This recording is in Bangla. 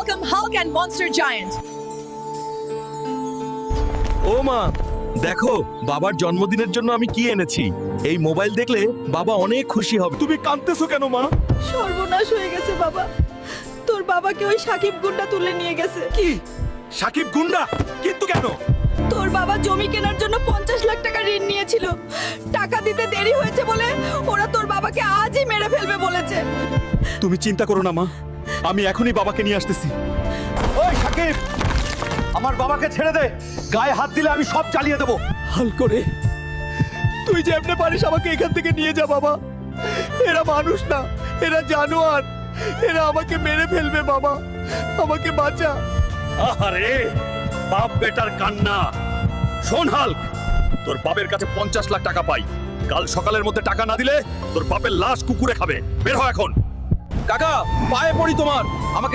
Welcome Hulk and Monster Giant. ও মা, দেখো বাবার জন্মদিনের জন্য আমি কি এনেছি। এই মোবাইল দেখলে বাবা অনেক খুশি হবে। তুমি কাঁদতেছো কেন মা? সর্বনাশ হয়ে গেছে বাবা, তোর বাবাকে ওই সাকিব গুন্ডা তুলে নিয়ে গেছে। কি? সাকিব গুন্ডা? কিন্তু কেন? তোর বাবা জমি কেনার জন্য 50 লাখ টাকা ঋণ নিয়েছিল, টাকা দিতে দেরি হয়েছে বলে ওরা তোর বাবাকে আজই মেরে ফেলবে বলেছে। তুমি চিন্তা করো না মা, আমি এখনই বাবাকে নিয়ে আসতেছি। ওই সাকিব, আমার বাবাকে ছেড়ে দে। গায়ে হাত দিলে আমি সব চালিয়ে দেবো। হাল করে তুই যেমনে পারিস আমাকে এখান থেকে নিয়ে যা বাবা। এরা মানুষ না, এরা জানোয়ার। এরা আমাকে মেরে ফেলবে বাবা, আমাকে বাঁচা। আরে বাপ বেটার কান্না। শোন হাল্ক, তোর বাপের কাছে 50 লাখ টাকা পাই। কাল সকালের মধ্যে টাকা না দিলে তোর বাপের লাশ কুকুরে খাবে। বের হ এখন। কাকা পায়ে পড়ি তোমার, আমাকে